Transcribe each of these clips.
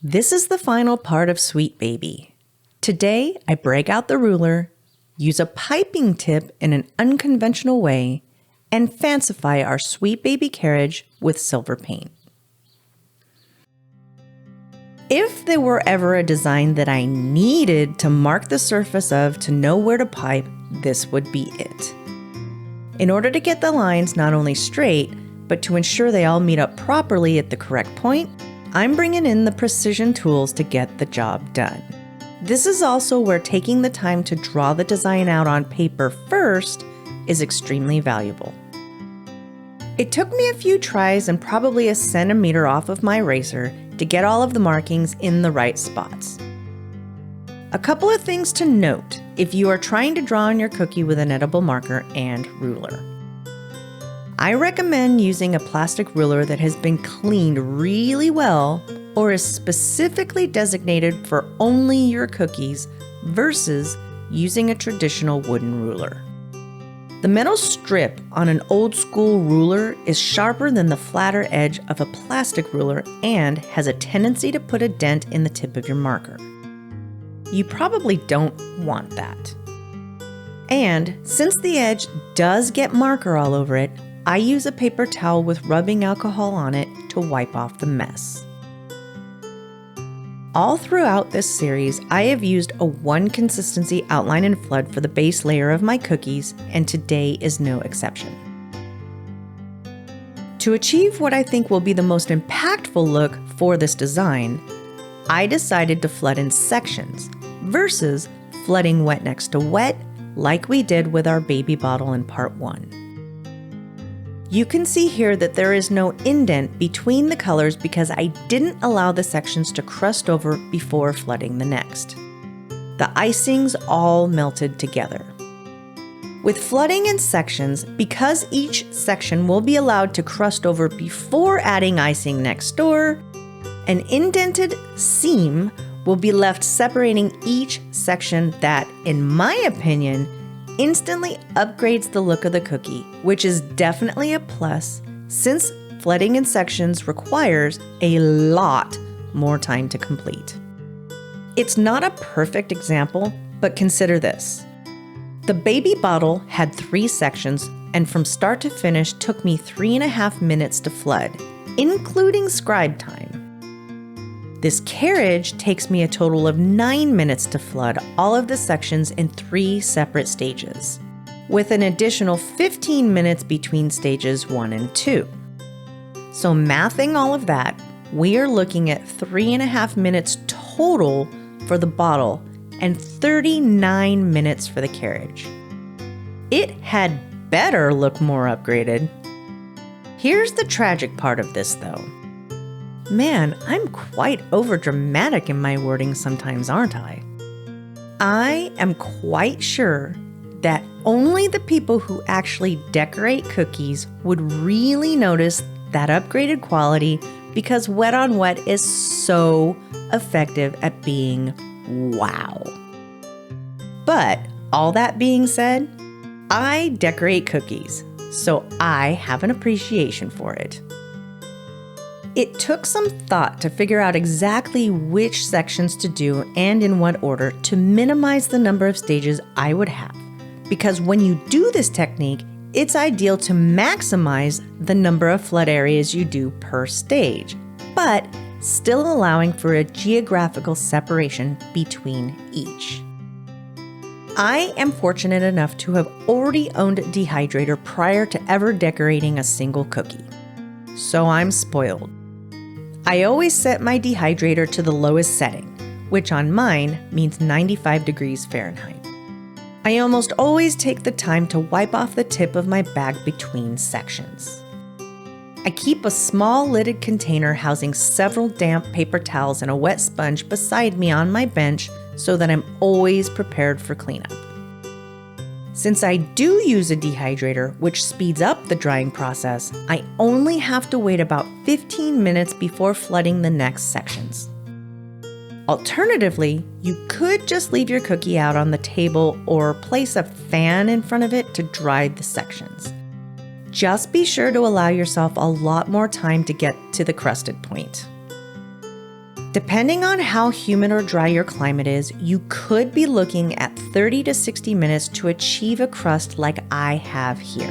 This is the final part of Sweet Baby. Today, I break out the ruler, use a piping tip in an unconventional way, and fancify our Sweet Baby carriage with silver paint. If there were ever a design that I needed to mark the surface of to know where to pipe, this would be it. In order to get the lines not only straight, but to ensure they all meet up properly at the correct point, I'm bringing in the precision tools to get the job done. This is also where taking the time to draw the design out on paper first is extremely valuable. It took me a few tries and probably a centimeter off of my eraser to get all of the markings in the right spots. A couple of things to note if you are trying to draw on your cookie with an edible marker and ruler. I recommend using a plastic ruler that has been cleaned really well or is specifically designated for only your cookies versus using a traditional wooden ruler. The metal strip on an old school ruler is sharper than the flatter edge of a plastic ruler and has a tendency to put a dent in the tip of your marker. You probably don't want that. And since the edge does get marker all over it, I use a paper towel with rubbing alcohol on it to wipe off the mess. All throughout this series, I have used a one consistency outline and flood for the base layer of my cookies, and today is no exception. To achieve what I think will be the most impactful look for this design, I decided to flood in sections versus flooding wet next to wet like we did with our baby bottle in part 1. You can see here that there is no indent between the colors because I didn't allow the sections to crust over before flooding the next. The icings all melted together. With flooding in sections, because each section will be allowed to crust over before adding icing next door, an indented seam will be left separating each section that, in my opinion, instantly upgrades the look of the cookie, which is definitely a plus since flooding in sections requires a lot more time to complete. It's not a perfect example, but consider this. The baby bottle had 3 sections and from start to finish took me 3.5 minutes to flood, including scribe time. This carriage takes me a total of 9 minutes to flood all of the sections in 3 separate stages, with an additional 15 minutes between stages 1 and 2. So mathing all of that, we are looking at 3.5 minutes total for the bottle and 39 minutes for the carriage. It had better look more upgraded. Here's the tragic part of this though. Man, I'm quite overdramatic in my wording sometimes, aren't I? I am quite sure that only the people who actually decorate cookies would really notice that upgraded quality because wet on wet is so effective at being wow. But all that being said, I decorate cookies, so I have an appreciation for it. It took some thought to figure out exactly which sections to do and in what order to minimize the number of stages I would have. Because when you do this technique, it's ideal to maximize the number of flood areas you do per stage, but still allowing for a geographical separation between each. I am fortunate enough to have already owned a dehydrator prior to ever decorating a single cookie, so I'm spoiled. I always set my dehydrator to the lowest setting, which on mine means 95 degrees Fahrenheit. I almost always take the time to wipe off the tip of my bag between sections. I keep a small lidded container housing several damp paper towels and a wet sponge beside me on my bench so that I'm always prepared for cleanup. Since I do use a dehydrator, which speeds up the drying process, I only have to wait about 15 minutes before flooding the next sections. Alternatively, you could just leave your cookie out on the table or place a fan in front of it to dry the sections. Just be sure to allow yourself a lot more time to get to the crusted point. Depending on how humid or dry your climate is, you could be looking at 30 to 60 minutes to achieve a crust like I have here.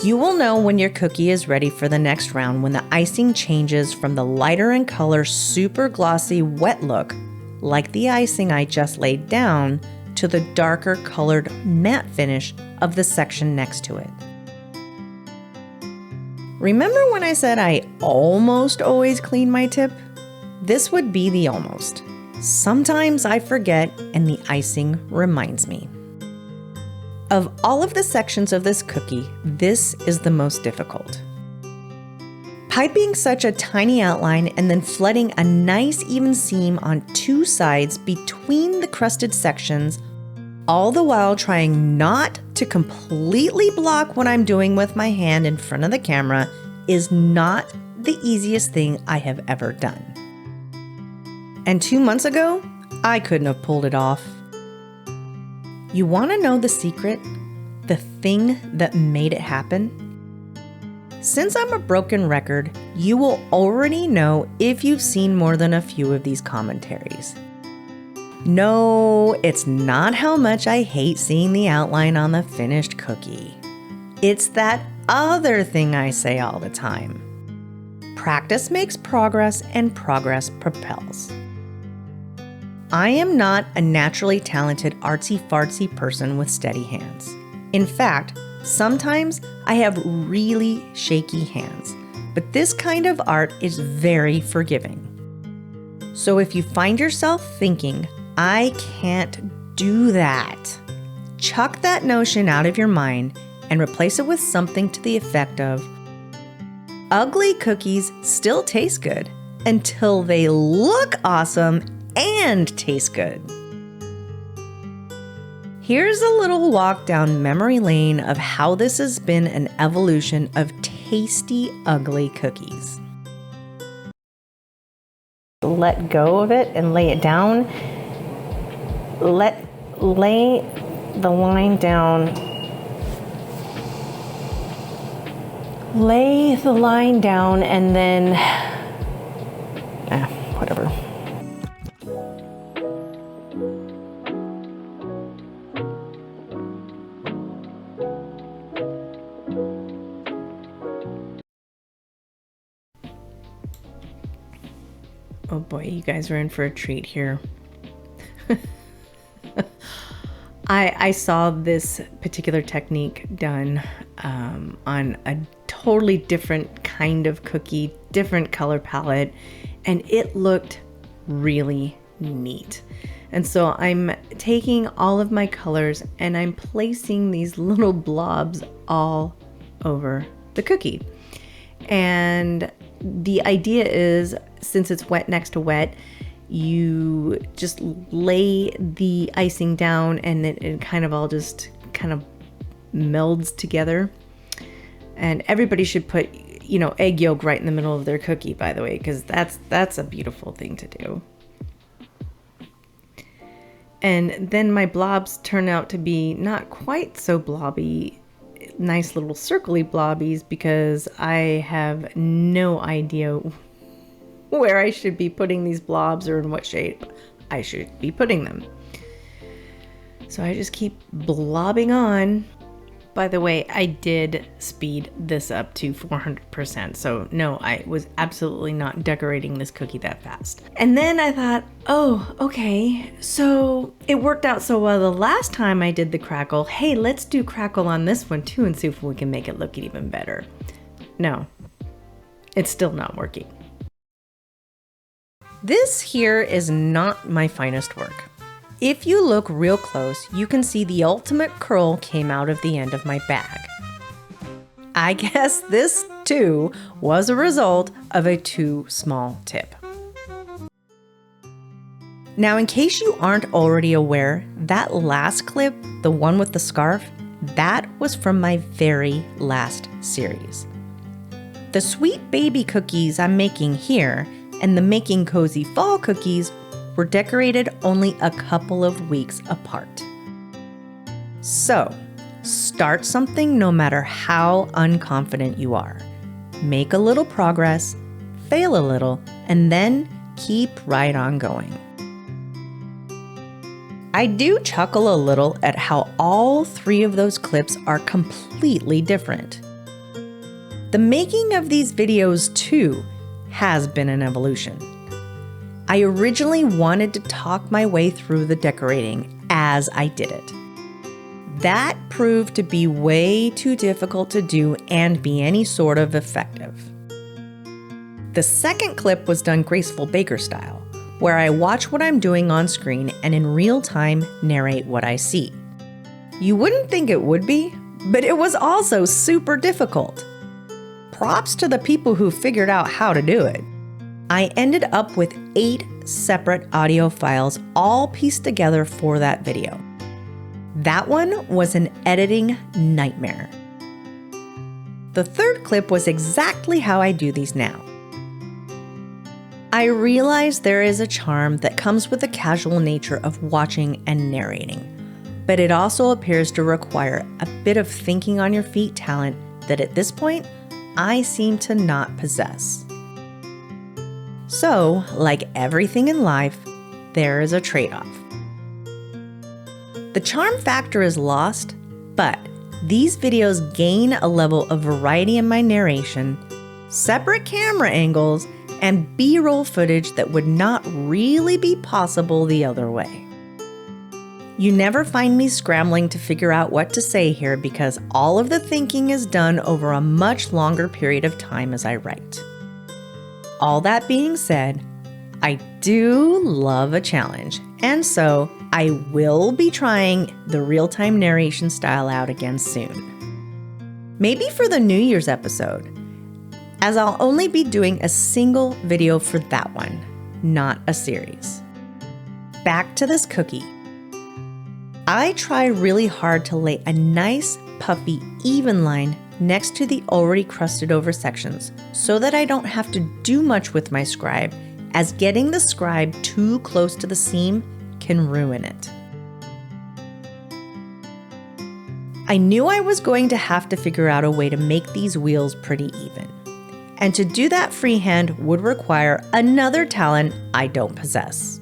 You will know when your cookie is ready for the next round when the icing changes from the lighter in color, super glossy, wet look, like the icing I just laid down, to the darker colored matte finish of the section next to it. Remember when I said I almost always clean my tip? This would be the almost. Sometimes I forget and the icing reminds me. Of all of the sections of this cookie, this is the most difficult. Piping such a tiny outline and then flooding a nice even seam on two sides between the crusted sections, all the while trying not to completely block what I'm doing with my hand in front of the camera, is not the easiest thing I have ever done. And 2 months ago, I couldn't have pulled it off. You want to know the secret? The thing that made it happen? Since I'm a broken record, you will already know if you've seen more than a few of these commentaries. No, it's not how much I hate seeing the outline on the finished cookie. It's that other thing I say all the time. Practice makes progress and progress propels. I am not a naturally talented artsy-fartsy person with steady hands. In fact, sometimes I have really shaky hands, but this kind of art is very forgiving. So if you find yourself thinking, I can't do that, chuck that notion out of your mind and replace it with something to the effect of, ugly cookies still taste good until they look awesome and taste good. Here's a little walk down memory lane of how this has been an evolution of tasty, ugly cookies. Let go of it and lay it down. Lay the line down. Lay the line down and then, whatever. Oh boy, you guys are in for a treat here. I saw this particular technique done on a totally different kind of cookie, different color palette, and it looked really neat. And so I'm taking all of my colors and I'm placing these little blobs all over the cookie. And the idea is, since it's wet next to wet, you just lay the icing down and it kind of all just kind of melds together. And everybody should put, egg yolk right in the middle of their cookie, by the way, because that's a beautiful thing to do. And then my blobs turn out to be not quite so blobby, nice little circly blobbies, because I have no idea where I should be putting these blobs or in what shape I should be putting them. So I just keep blobbing on. By the way, I did speed this up to 400%. So no, I was absolutely not decorating this cookie that fast. And then I thought, oh, okay, so it worked out so well the last time I did the crackle. Hey, let's do crackle on this one too and see if we can make it look even better. No, it's still not working. This here is not my finest work. If you look real close, you can see the ultimate curl came out of the end of my bag. I guess this too was a result of a too small tip. Now, in case you aren't already aware, that last clip, the one with the scarf, that was from my very last series. The sweet baby cookies I'm making here and the Making Cozy Fall cookies were decorated only a couple of weeks apart. So, Start something no matter how unconfident you are. Make a little progress, fail a little, and then keep right on going. I do chuckle a little at how all 3 of those clips are completely different. The making of these videos, too, has been an evolution. I originally wanted to talk my way through the decorating as I did it. That proved to be way too difficult to do and be any sort of effective. The second clip was done graceful baker style, where I watch what I'm doing on screen and in real time narrate what I see. You wouldn't think it would be, but it was also super difficult. Props to the people who figured out how to do it. I ended up with 8 separate audio files all pieced together for that video. That one was an editing nightmare. The third clip was exactly how I do these now. I realize there is a charm that comes with the casual nature of watching and narrating, but it also appears to require a bit of thinking on your feet talent that at this point, I seem to not possess. So, like everything in life, there is a trade-off. The charm factor is lost, but these videos gain a level of variety in my narration, separate camera angles, and B-roll footage that would not really be possible the other way. You never find me scrambling to figure out what to say here because all of the thinking is done over a much longer period of time as I write. All that being said, I do love a challenge, and so I will be trying the real-time narration style out again soon. Maybe for the New Year's episode, as I'll only be doing a single video for that one, not a series. Back to this cookie. I try really hard to lay a nice, puffy, even line next to the already crusted over sections so that I don't have to do much with my scribe, as getting the scribe too close to the seam can ruin it. I knew I was going to have to figure out a way to make these wheels pretty even. And to do that freehand would require another talent I don't possess.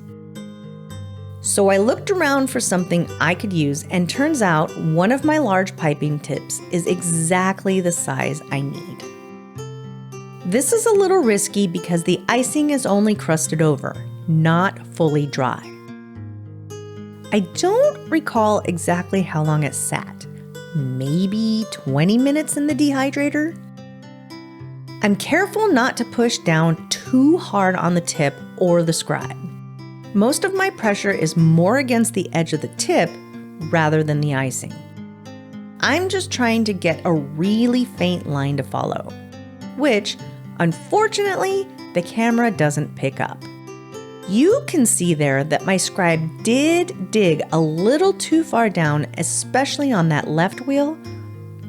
So I looked around for something I could use, and turns out one of my large piping tips is exactly the size I need. This is a little risky because the icing is only crusted over, not fully dry. I don't recall exactly how long it sat, maybe 20 minutes in the dehydrator? I'm careful not to push down too hard on the tip or the scribe. Most of my pressure is more against the edge of the tip rather than the icing. I'm just trying to get a really faint line to follow, which, unfortunately, the camera doesn't pick up. You can see there that my scribe did dig a little too far down, especially on that left wheel,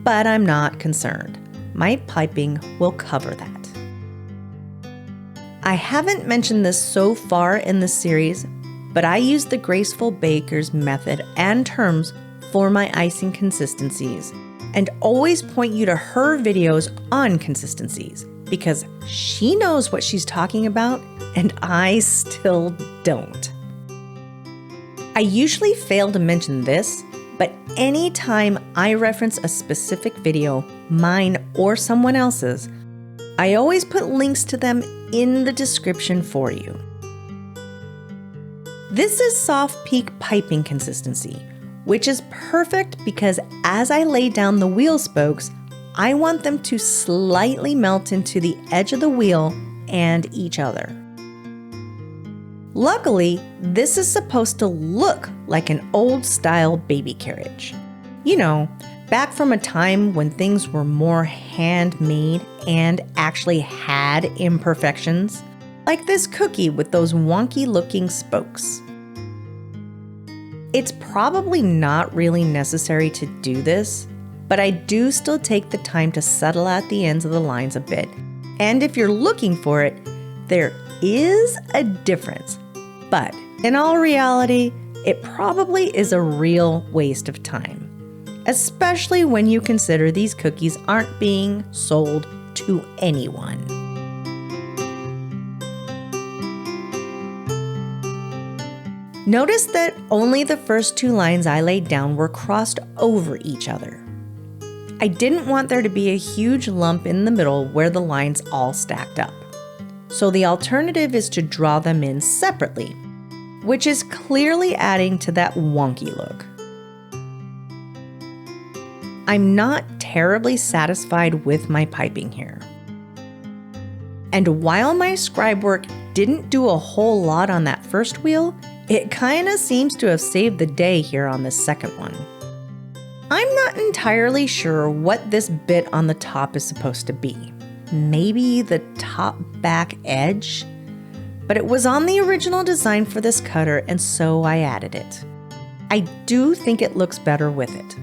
but I'm not concerned. My piping will cover that. I haven't mentioned this so far in the series, but I use the graceful baker's method and terms for my icing consistencies, and always point you to her videos on consistencies because she knows what she's talking about and I still don't. I usually fail to mention this, but anytime I reference a specific video, mine or someone else's, I always put links to them in the description for you. This is soft peak piping consistency, which is perfect because as I lay down the wheel spokes, I want them to slightly melt into the edge of the wheel and each other. Luckily, this is supposed to look like an old-style baby carriage. You know, back from a time when things were more handmade and actually had imperfections, like this cookie with those wonky-looking spokes. It's probably not really necessary to do this, but I do still take the time to settle out the ends of the lines a bit. And if you're looking for it, there is a difference. But in all reality, it probably is a real waste of time, especially when you consider these cookies aren't being sold to anyone. Notice that only the first 2 lines I laid down were crossed over each other. I didn't want there to be a huge lump in the middle where the lines all stacked up. So the alternative is to draw them in separately, which is clearly adding to that wonky look. I'm not terribly satisfied with my piping here. And while my scribe work didn't do a whole lot on that first wheel, it kinda seems to have saved the day here on this second one. I'm not entirely sure what this bit on the top is supposed to be. Maybe the top back edge? But it was on the original design for this cutter, and so I added it. I do think it looks better with it,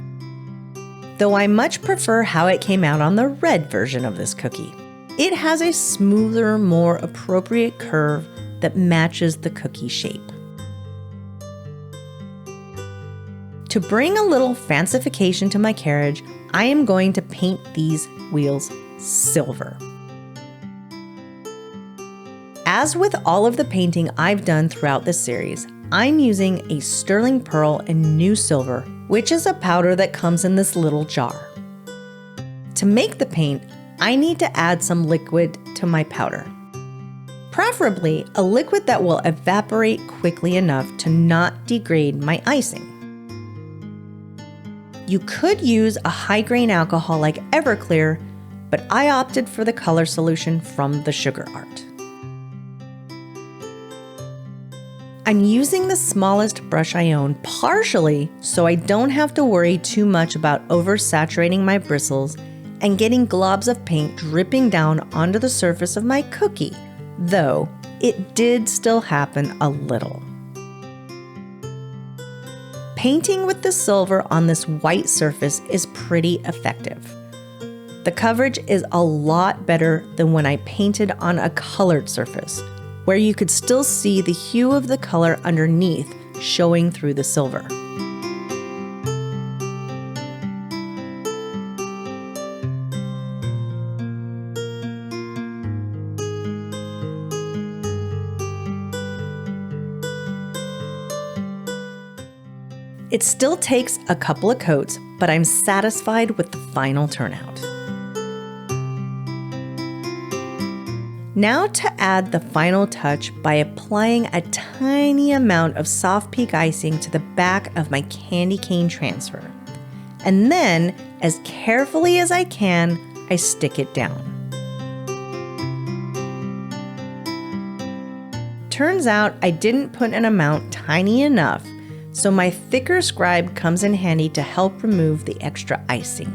though I much prefer how it came out on the red version of this cookie. It has a smoother, more appropriate curve that matches the cookie shape. To bring a little fancification to my carriage, I am going to paint these wheels silver. As with all of the painting I've done throughout this series, I'm using a sterling pearl and new silver, which is a powder that comes in this little jar. To make the paint, I need to add some liquid to my powder. Preferably a liquid that will evaporate quickly enough to not degrade my icing. You could use a high-grain alcohol like Everclear, but I opted for the color solution from the Sugar Art. I'm using the smallest brush I own, partially so I don't have to worry too much about oversaturating my bristles and getting globs of paint dripping down onto the surface of my cookie, though it did still happen a little. Painting with the silver on this white surface is pretty effective. The coverage is a lot better than when I painted on a colored surface, where you could still see the hue of the color underneath showing through the silver. It still takes a couple of coats, but I'm satisfied with the final turnout. Now to add the final touch by applying a tiny amount of soft peak icing to the back of my candy cane transfer. And then, as carefully as I can, I stick it down. Turns out I didn't put an amount tiny enough, so my thicker scribe comes in handy to help remove the extra icing.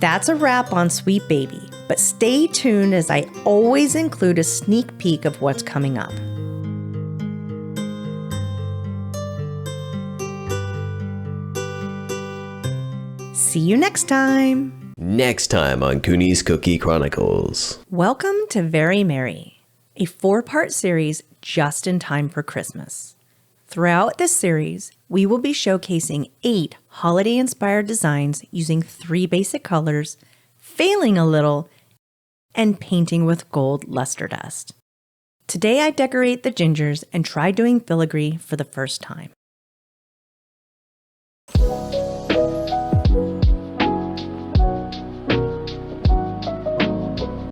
That's a wrap on Sweet Baby, but stay tuned as I always include a sneak peek of what's coming up. See you next time! Next time on Kuny's Cookie Chronicles. Welcome to Very Merry, a 4-part series just in time for Christmas. Throughout this series, we will be showcasing 8 holiday-inspired designs using 3 basic colors, failing a little, and painting with gold luster dust. Today I decorate the gingers and try doing filigree for the first time.